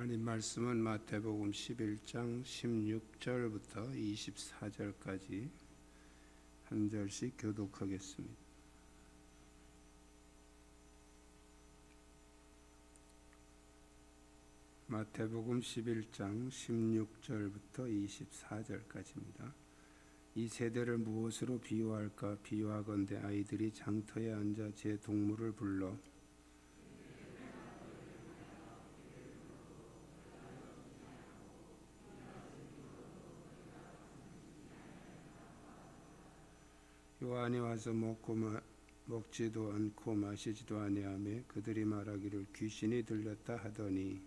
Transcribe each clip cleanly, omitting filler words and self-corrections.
하나님 말씀은 마태복음 11장 16절부터 24절까지 한 절씩 교독하겠습니다. 마태복음 11장 16절부터 24절까지입니다. 이 세대를 무엇으로 비유할까? 비유하건대 아이들이 장터에 앉아 제 동물을 불러 요한이 와서 먹지도 않고 마시지도 아니하며 그들이 말하기를 귀신이 들렸다 하더니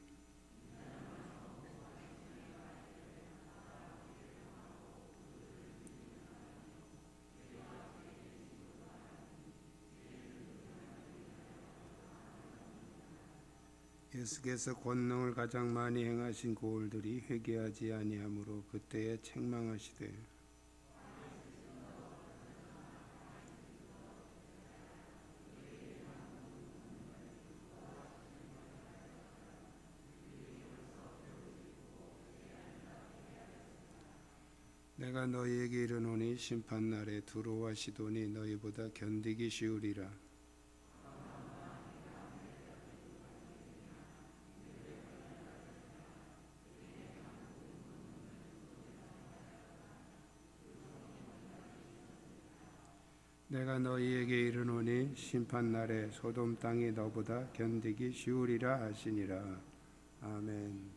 예수께서 권능을 가장 많이 행하신 고을들이 회개하지 아니하므로 그때에 책망하시되 내가 너희에게 이르노니 심판날에 두로와 시돈이 너희보다 견디기 쉬우리라. 내가 너희에게 이르노니 심판날에 소돔 땅이 너보다 견디기 쉬우리라 하시니라. 아멘.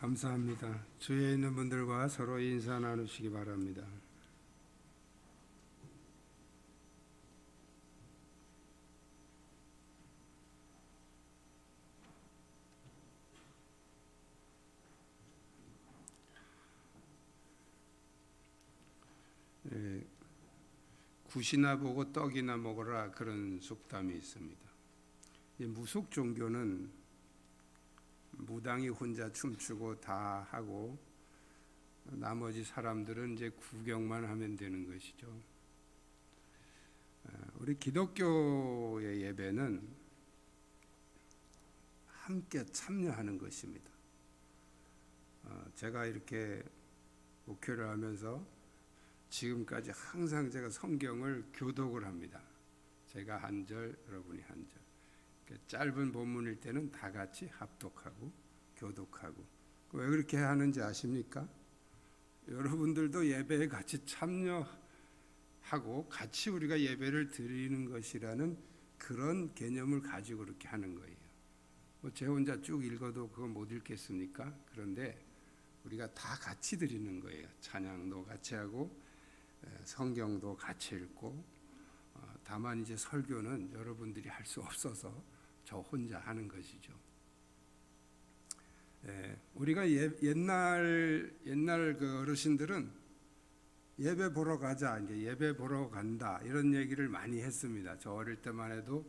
감사합니다. 주위에 있는 분들과 서로 인사 나누시기 바랍니다. 굿이나 보고 떡이나 먹어라, 그런 속담이 있습니다. 무속 종교는 무당이 혼자 춤추고 다 하고 나머지 사람들은 이제 구경만 하면 되는 것이죠. 우리 기독교의 예배는 함께 참여하는 것입니다. 제가 이렇게 목회를 하면서 지금까지 항상 제가 성경을 교독을 합니다. 제가 한 절, 여러분이 한 절. 짧은 본문일 때는 다 같이 합독하고 교독하고. 왜 그렇게 하는지 아십니까? 여러분들도 예배에 같이 참여하고 같이 우리가 예배를 드리는 것이라는 그런 개념을 가지고 그렇게 하는 거예요. 제 혼자 쭉 읽어도 그거 못 읽겠습니까? 그런데 우리가 다 같이 드리는 거예요. 찬양도 같이 하고 성경도 같이 읽고, 다만 이제 설교는 여러분들이 할 수 없어서 저 혼자 하는 것이죠. 우리가 옛날 그 어르신들은 예배 보러 가자, 이제 예배 보러 간다, 이런 얘기를 많이 했습니다. 저 어릴 때만 해도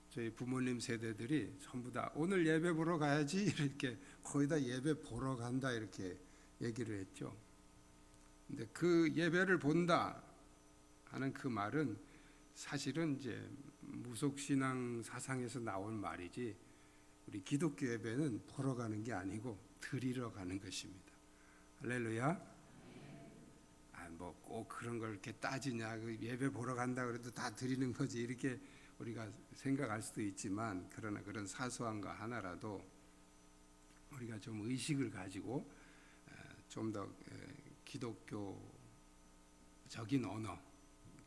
저희 부모님 세대들이 전부 다 오늘 예배 보러 가야지, 이렇게 거의 다 예배 보러 간다 이렇게 얘기를 했죠. 근데 그 예배를 본다 하는 그 말은 사실은 이제 무속신앙 사상에서 나온 말이지, 우리 기독교 예배는 보러 가는 게 아니고 드리러 가는 것입니다. 할렐루야. 뭐 꼭 그런 걸 이렇게 따지냐, 그 예배 보러 간다 그래도 다 드리는 거지, 이렇게 우리가 생각할 수도 있지만, 그러나 그런 사소한 거 하나라도 우리가 좀 의식을 가지고 좀 더 기독교적인 언어,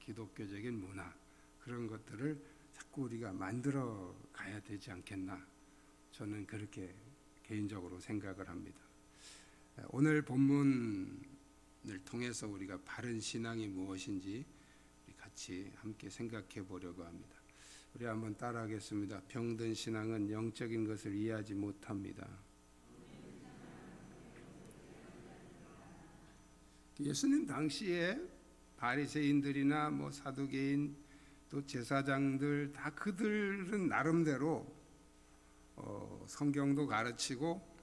기독교적인 문화, 그런 것들을 자꾸 우리가 만들어 가야 되지 않겠나, 저는 그렇게 개인적으로 생각을 합니다. 오늘 본문을 통해서 우리가 바른 신앙이 무엇인지 같이 함께 생각해 보려고 합니다. 우리 한번 따라하겠습니다. 병든 신앙은 영적인 것을 이해하지 못합니다. 예수님 당시에 바리새인들이나 뭐 사두개인 또 제사장들 다 그들은 나름대로 성경도 가르치고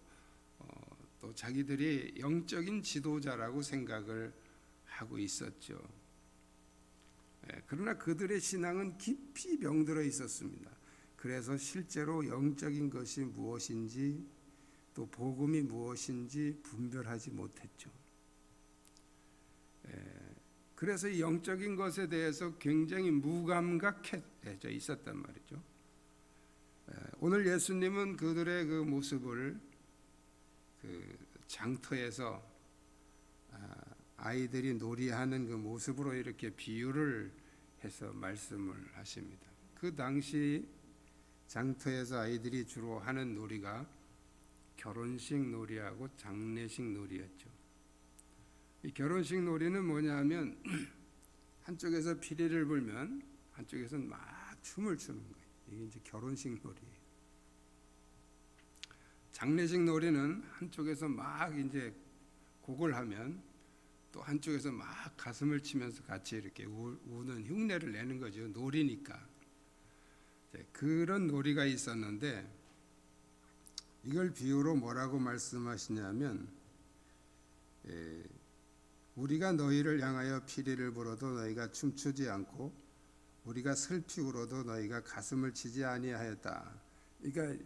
또 자기들이 영적인 지도자라고 생각을 하고 있었죠. 그러나 그들의 신앙은 깊이 병들어 있었습니다. 그래서 실제로 영적인 것이 무엇인지 또 복음이 무엇인지 분별하지 못했죠. 그래서 이 영적인 것에 대해서 굉장히 무감각해져 있었단 말이죠. 오늘 예수님은 그들의 그 모습을 그 장터에서 아이들이 놀이하는 그 모습으로 이렇게 비유를 해서 말씀을 하십니다. 그 당시 장터에서 아이들이 주로 하는 놀이가 결혼식 놀이하고 장례식 놀이였죠. 이 결혼식 놀이는 뭐냐 하면 한쪽에서 피리를 불면 한쪽에서는 막 춤을 추는 거예요. 이게 이제 결혼식 놀이예요. 장례식 놀이는 한쪽에서 막 이제 곡을 하면 또 한쪽에서 막 가슴을 치면서 같이 이렇게 우는 흉내를 내는 거죠. 놀이니까. 그런 놀이가 있었는데, 이걸 비유로 뭐라고 말씀하시냐면, 우리가 너희를 향하여 피리를 불어도 너희가 춤추지 않고 우리가 슬피 울어도 너희가 가슴을 치지 아니하였다. 그러니까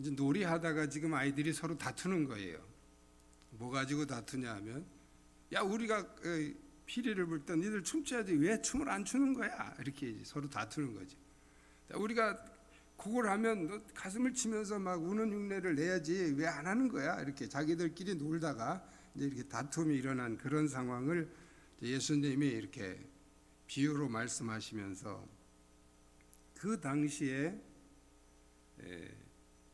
이제 놀이하다가 지금 아이들이 서로 다투는 거예요. 뭐 가지고 다투냐 하면, 야 우리가 피리를 불 때 니들 춤춰야지 왜 춤을 안 추는 거야, 이렇게 서로 다투는 거죠. 우리가 그걸 하면 너 가슴을 치면서 막 우는 흉내를 내야지 왜 안 하는 거야, 이렇게 자기들끼리 놀다가 이제 이렇게 다툼이 일어난 그런 상황을 예수님이 이렇게 비유로 말씀하시면서 그 당시에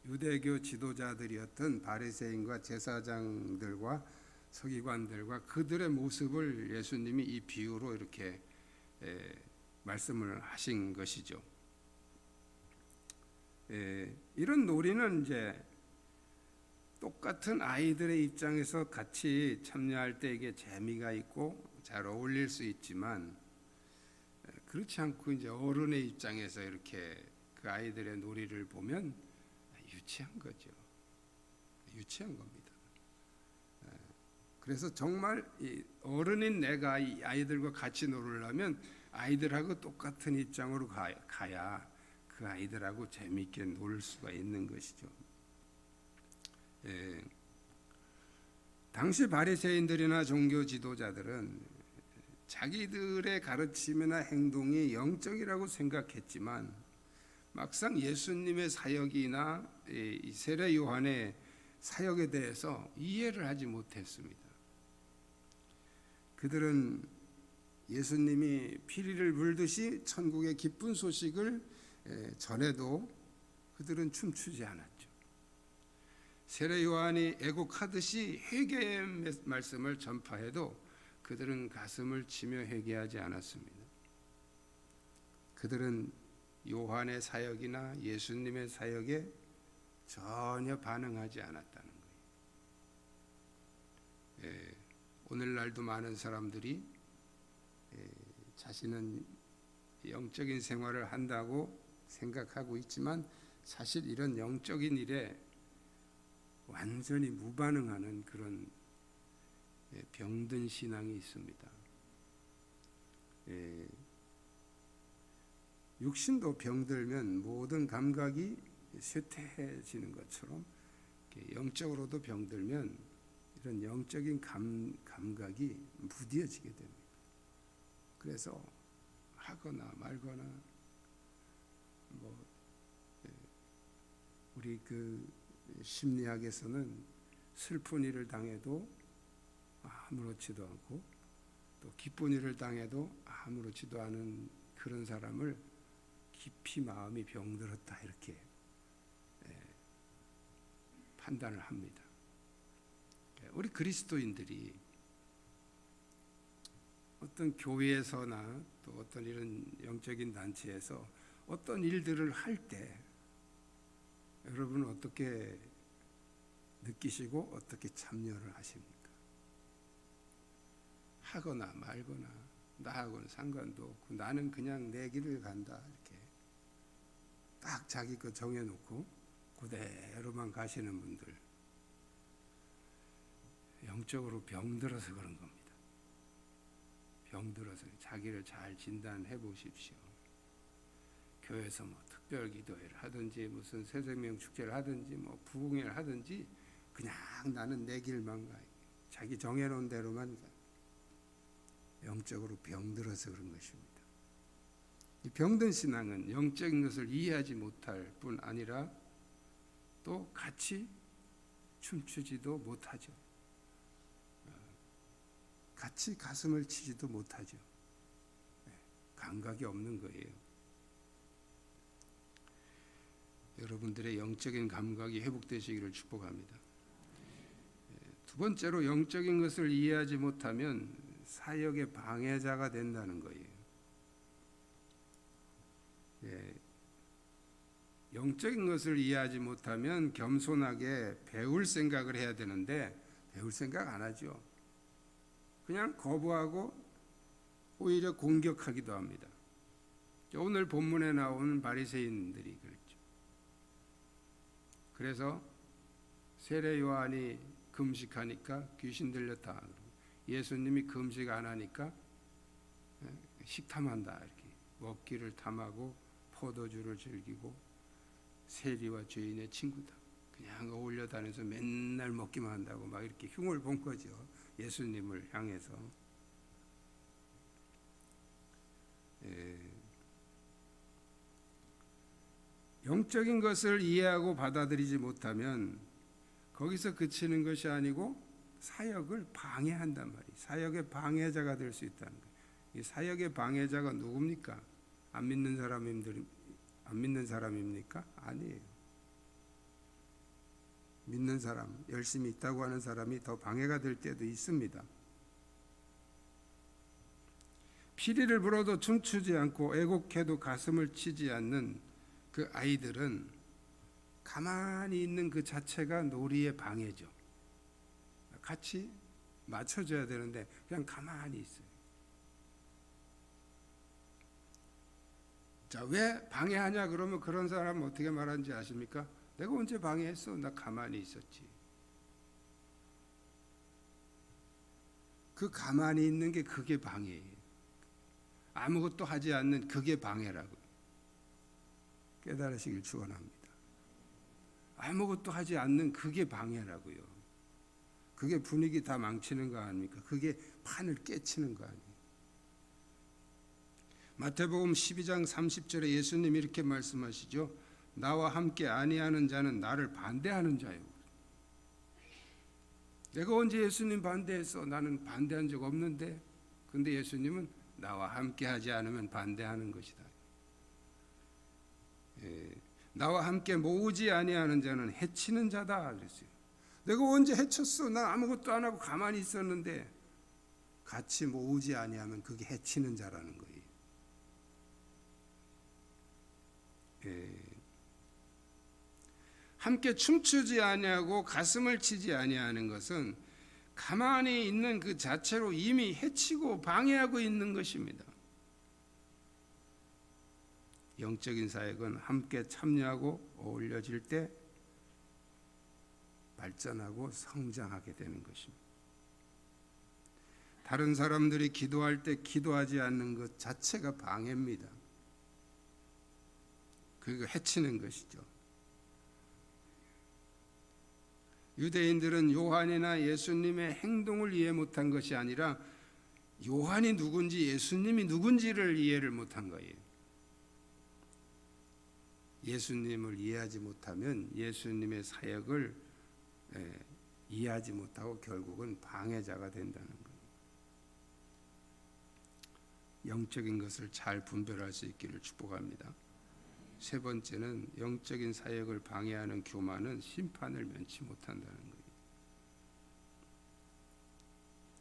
유대교 지도자들이었던 바리새인과 제사장들과 서기관들과 그들의 모습을 예수님이 이 비유로 이렇게 말씀을 하신 것이죠. 이런 놀이는 이제 똑같은 아이들의 입장에서 같이 참여할 때 이게 재미가 있고 잘 어울릴 수 있지만, 그렇지 않고 이제 어른의 입장에서 이렇게 그 아이들의 놀이를 보면 유치한 거죠. 유치한 겁니다. 그래서 정말 어른인 내가 이 아이들과 같이 놀으려면 아이들하고 똑같은 입장으로 가야 그 아이들하고 재미있게 놀 수가 있는 것이죠. 당시 바리새인들이나 종교 지도자들은 자기들의 가르침이나 행동이 영적이라고 생각했지만 막상 예수님의 사역이나 이 세례 요한의 사역에 대해서 이해를 하지 못했습니다. 그들은 예수님이 피리를 물듯이 천국의 기쁜 소식을 전해도 그들은 춤추지 않았죠. 세례 요한이 애곡하듯이 회개의 말씀을 전파해도 그들은 가슴을 치며 회개하지 않았습니다. 그들은 요한의 사역이나 예수님의 사역에 전혀 반응하지 않았다는 거예요. 오늘날도 많은 사람들이 자신은 영적인 생활을 한다고 생각하고 있지만 사실 이런 영적인 일에 완전히 무반응하는 그런 병든 신앙이 있습니다. 육신도 병들면 모든 감각이 쇠퇴해지는 것처럼 영적으로도 병들면 이런 영적인 감각이 무뎌지게 됩니다. 그래서 하거나 말거나 우리 그 심리학에서는 슬픈 일을 당해도 아무렇지도 않고 또 기쁜 일을 당해도 아무렇지도 않은 그런 사람을 깊이 마음이 병들었다 이렇게 판단을 합니다. 우리 그리스도인들이 어떤 교회에서나 또 어떤 이런 영적인 단체에서 어떤 일들을 할 때 여러분은 어떻게 느끼시고 어떻게 참여를 하십니까? 하거나 말거나 나하고는 상관도 없고 나는 그냥 내 길을 간다 이렇게 딱 자기 거 정해놓고 그대로만 가시는 분들, 영적으로 병들어서 그런 겁니다. 병들어서 자기를 잘 진단해 보십시오. 교회에서 뭐 특별 기도회를 하든지 무슨 새생명 축제를 하든지 뭐 부흥회를 하든지 그냥 나는 내 길만 가. 자기 정해놓은 대로만 가. 영적으로 병들어서 그런 것입니다. 이 병든 신앙은 영적인 것을 이해하지 못할 뿐 아니라 또 같이 춤추지도 못하죠. 같이 가슴을 치지도 못하죠. 감각이 없는 거예요. 여러분들의 영적인 감각이 회복되시기를 축복합니다. 두 번째로 영적인 것을 이해하지 못하면 사역의 방해자가 된다는 거예요. 영적인 것을 이해하지 못하면 겸손하게 배울 생각을 해야 되는데 배울 생각 안 하죠. 그냥 거부하고 오히려 공격하기도 합니다. 오늘 본문에 나오는 바리새인들이 그랬죠. 그래서 세례 요한이 금식하니까 귀신 들렸다. 예수님이 금식 안 하니까 식탐한다. 이렇게 먹기를 탐하고 포도주를 즐기고 세리와 죄인의 친구다. 그냥 어울려 다녀서 맨날 먹기만 한다고 막 이렇게 흉을 본 거죠. 예수님을 향해서. 영적인 것을 이해하고 받아들이지 못하면 거기서 그치는 것이 아니고 사역을 방해한단 말이에요. 사역의 방해자가 될 수 있다는 거예요. 이 사역의 방해자가 누굽니까? 안 믿는 사람입니까? 아니에요. 믿는 사람, 열심히 있다고 하는 사람이 더 방해가 될 때도 있습니다. 피리를 불어도 춤추지 않고 애곡해도 가슴을 치지 않는 그 아이들은 가만히 있는 그 자체가 놀이의 방해죠. 같이 맞춰줘야 되는데 그냥 가만히 있어요. 자, 왜 방해하냐 그러면 그런 사람은 어떻게 말하는지 아십니까? 내가 언제 방해했어? 나 가만히 있었지. 그 가만히 있는 게 그게 방해예요. 아무것도 하지 않는 그게 방해라고요. 깨달으시길 축원합니다. 아무것도 하지 않는 그게 방해라고요. 그게 분위기 다 망치는 거 아닙니까? 그게 판을 깨치는 거 아니에요. 마태복음 12장 30절에 예수님이 이렇게 말씀하시죠. 나와 함께 아니하는 자는 나를 반대하는 자요. 내가 언제 예수님 반대했어? 나는 반대한 적 없는데. 근데 예수님은 나와 함께 하지 않으면 반대하는 것이다. 나와 함께 모으지 아니하는 자는 해치는 자다 그랬어요. 내가 언제 해쳤어? 난 아무것도 안 하고 가만히 있었는데. 같이 모으지 아니하면 그게 해치는 자라는 거예요. 함께 춤추지 아니하고 가슴을 치지 아니하는 것은 가만히 있는 그 자체로 이미 해치고 방해하고 있는 것입니다. 영적인 사역은 함께 참여하고 어울려질 때 발전하고 성장하게 되는 것입니다. 다른 사람들이 기도할 때 기도하지 않는 것 자체가 방해입니다. 그리고 해치는 것이죠. 유대인들은 요한이나 예수님의 행동을 이해 못한 것이 아니라 요한이 누군지 예수님이 누군지를 이해를 못한 거예요. 예수님을 이해하지 못하면 예수님의 사역을 이해하지 못하고 결국은 방해자가 된다는 거예요. 영적인 것을 잘 분별할 수 있기를 축복합니다. 세 번째는 영적인 사역을 방해하는 교만은 심판을 면치 못한다는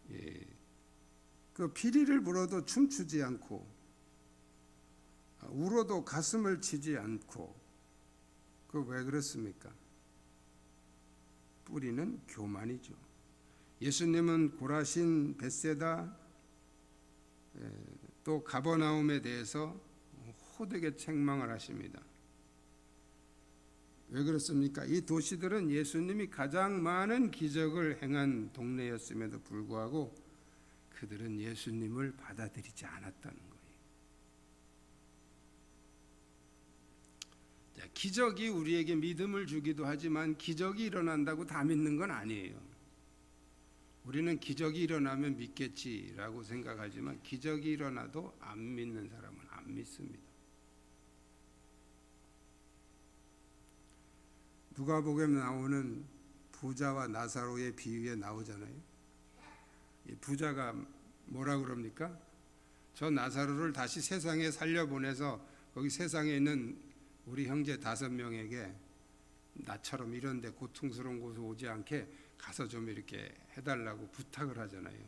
거예요. 그 피리를 불어도 춤추지 않고 울어도 가슴을 치지 않고 그 왜 그렇습니까? 뿌리는 교만이죠. 예수님은 고라신, 벳세다 또 가버나움에 대해서 호되게 책망을 하십니다. 왜 그렇습니까? 이 도시들은 예수님이 가장 많은 기적을 행한 동네였음에도 불구하고 그들은 예수님을 받아들이지 않았다는 거예요. 자, 기적이 우리에게 믿음을 주기도 하지만 기적이 일어난다고 다 믿는 건 아니에요. 우리는 기적이 일어나면 믿겠지라고 생각하지만 기적이 일어나도 안 믿는 사람은 안 믿습니다. 누가복음에 나오는 부자와 나사로의 비유에 나오잖아요. 이 부자가 뭐라 그럽니까? 저 나사로를 다시 세상에 살려보내서 거기 세상에 있는 우리 형제 5명에게 나처럼 이런 데 고통스러운 곳에 오지 않게 가서 좀 이렇게 해달라고 부탁을 하잖아요.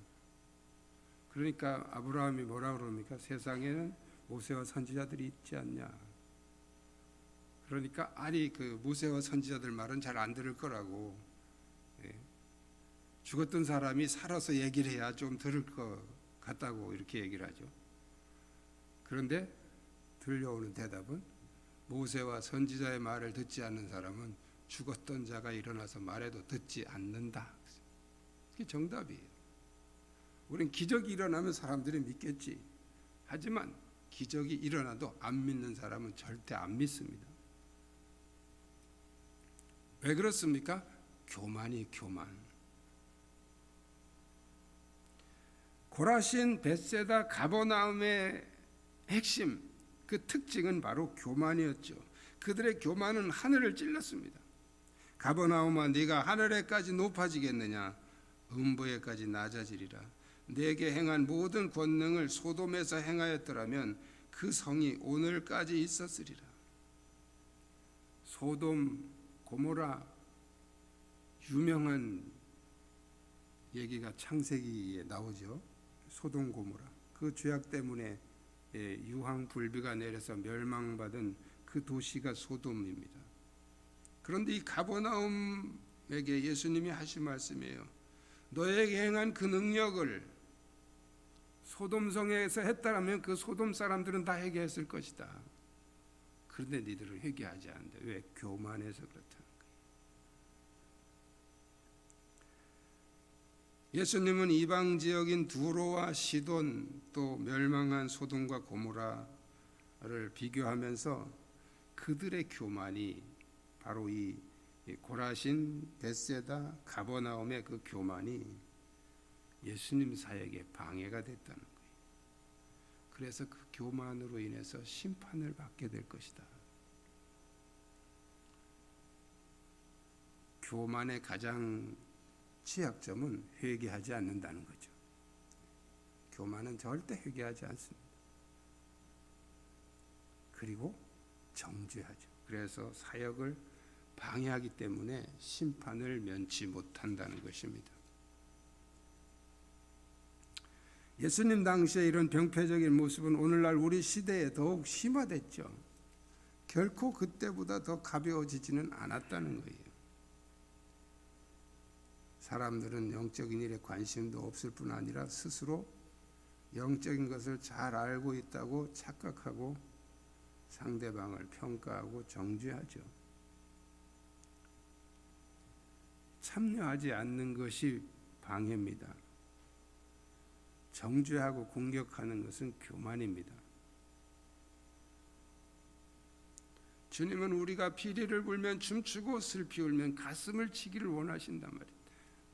그러니까 아브라함이 뭐라 그럽니까? 세상에는 모세와 선지자들이 있지 않냐. 그러니까 아니 그 모세와 선지자들 말은 잘 안 들을 거라고. 죽었던 사람이 살아서 얘기를 해야 좀 들을 것 같다고 이렇게 얘기를 하죠. 그런데 들려오는 대답은 모세와 선지자의 말을 듣지 않는 사람은 죽었던 자가 일어나서 말해도 듣지 않는다. 그게 정답이에요. 우린 기적이 일어나면 사람들이 믿겠지. 하지만 기적이 일어나도 안 믿는 사람은 절대 안 믿습니다. 왜 그렇습니까? 교만이 교만. 고라신, 벳세다, 가버나움의 핵심, 그 특징은 바로 교만이었죠. 그들의 교만은 하늘을 찔렀습니다. 가버나움아 네가 하늘에까지 높아지겠느냐? 음부에까지 낮아지리라. 내게 행한 모든 권능을 소돔에서 행하였더라면 그 성이 오늘까지 있었으리라. 소돔, 고모라 유명한 얘기가 창세기에 나오죠. 소돔 고모라. 그 죄악 때문에 유황 불비가 내려서 멸망받은 그 도시가 소돔입니다. 그런데 이 가버나움에게 예수님이 하신 말씀이에요. 너에게 행한 그 능력을 소돔성에서 했다라면 그 소돔 사람들은 다 회개했을 것이다. 그런데 너희들은 회개하지 않는다. 왜? 교만해서 그렇다는 거예요. 예수님은 이방 지역인 두로와 시돈 또 멸망한 소돔과 고모라를 비교하면서 그들의 교만이 바로 이 고라신, 벳세다, 가버나움의 그 교만이 예수님 사역에 방해가 됐다는 거예요. 그래서 그 교만으로 인해서 심판을 받게 될 것이다. 교만의 가장 취약점은 회개하지 않는다는 거죠. 교만은 절대 회개하지 않습니다. 그리고 정죄하죠. 그래서 사역을 방해하기 때문에 심판을 면치 못한다는 것입니다. 예수님 당시에 이런 병폐적인 모습은 오늘날 우리 시대에 더욱 심화됐죠. 결코 그때보다 더 가벼워지지는 않았다는 거예요. 사람들은 영적인 일에 관심도 없을 뿐 아니라 스스로 영적인 것을 잘 알고 있다고 착각하고 상대방을 평가하고 정죄하죠. 참여하지 않는 것이 방해입니다. 정죄하고 공격하는 것은 교만입니다. 주님은 우리가 피리를 불면 춤추고 슬피 울면 가슴을 치기를 원하신단 말이에요.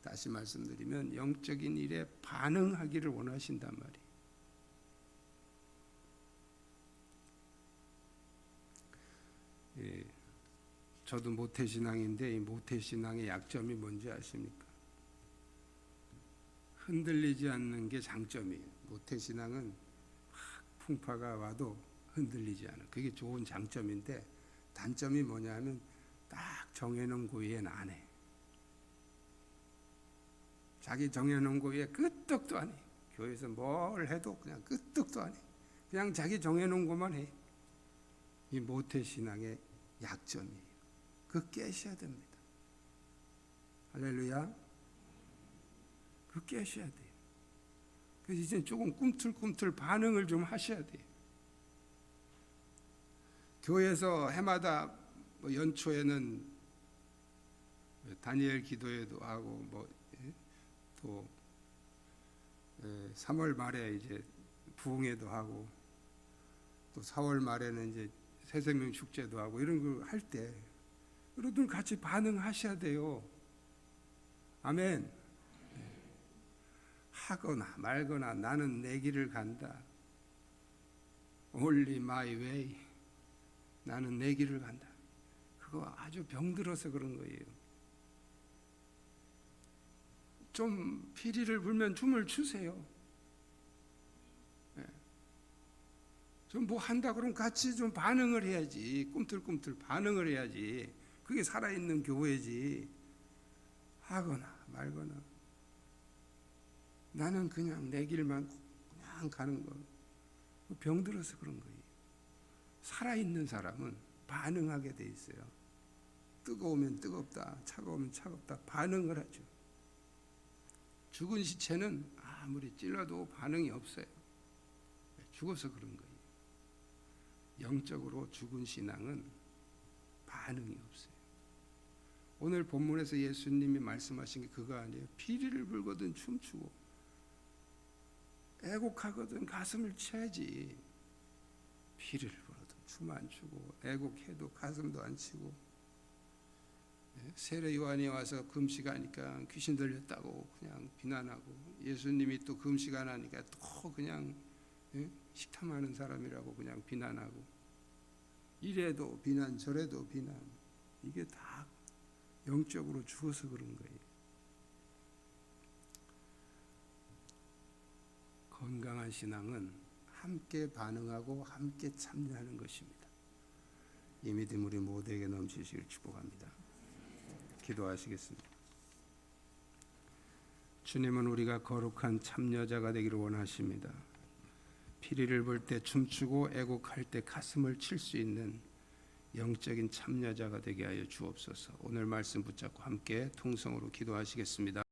다시 말씀드리면 영적인 일에 반응하기를 원하신단 말이에요. 예, 저도 모태신앙인데 이 모태신앙의 약점이 뭔지 아십니까? 흔들리지 않는 게 장점이에요. 모태신앙은 막 풍파가 와도 흔들리지 않아. 그게 좋은 장점인데 단점이 뭐냐 하면 딱 정해놓은 고의엔 안 해. 자기 정해놓은 고의에 끄떡도 안 해. 교회에서 뭘 해도 그냥 끄떡도 안 해. 그냥 자기 정해놓은 것만 해. 이 모태신앙의 약점이에요. 그거 깨셔야 됩니다. 할렐루야. 그거 깨셔야 돼요. 그래서 이제 조금 꿈틀꿈틀 반응을 좀 하셔야 돼요. 교회에서 해마다 뭐 연초에는 다니엘 기도회도 하고 또 3월 말에 이제 부흥회도 하고 또 4월 말에는 이제 새생명 축제도 하고 이런 거 할 때 여러분 같이 반응하셔야 돼요. 아멘. 하거나 말거나 나는 내 길을 간다. Only my way. 나는 내 길을 간다. 그거 아주 병들어서 그런 거예요. 좀 피리를 불면 춤을 추세요. 좀 뭐 한다 그러면 같이 좀 반응을 해야지. 꿈틀꿈틀 반응을 해야지. 그게 살아있는 교회지. 하거나 말거나 나는 그냥 내 길만 그냥 가는 거. 병들어서 그런 거예요. 살아있는 사람은 반응하게 돼 있어요. 뜨거우면 뜨겁다, 차가우면 차갑다 반응을 하죠. 죽은 시체는 아무리 찔러도 반응이 없어요. 죽어서 그런 거예요. 영적으로 죽은 신앙은 반응이 없어요. 오늘 본문에서 예수님이 말씀하신 게 그거 아니에요. 피리를 불거든 춤추고 애곡하거든 가슴을 쳐야지. 피리를 불거든 춤 안 추고 애곡해도 가슴도 안 치고 세례 요한이 와서 금식하니까 귀신 들렸다고 그냥 비난하고 예수님이 또 금식 안 하니까 또 그냥 식탐하는 사람이라고 그냥 비난하고 이래도 비난 저래도 비난. 이게 다 영적으로 죽어서 그런 거예요. 건강한 신앙은 함께 반응하고 함께 참여하는 것입니다. 이 믿음 우리 모두에게 넘치시길 축복합니다. 기도하시겠습니다. 주님은 우리가 거룩한 참여자가 되기를 원하십니다. 피리를 볼 때 춤추고 애곡할 때 가슴을 칠 수 있는 영적인 참여자가 되게 하여 주옵소서. 오늘 말씀 붙잡고 함께 통성으로 기도하시겠습니다.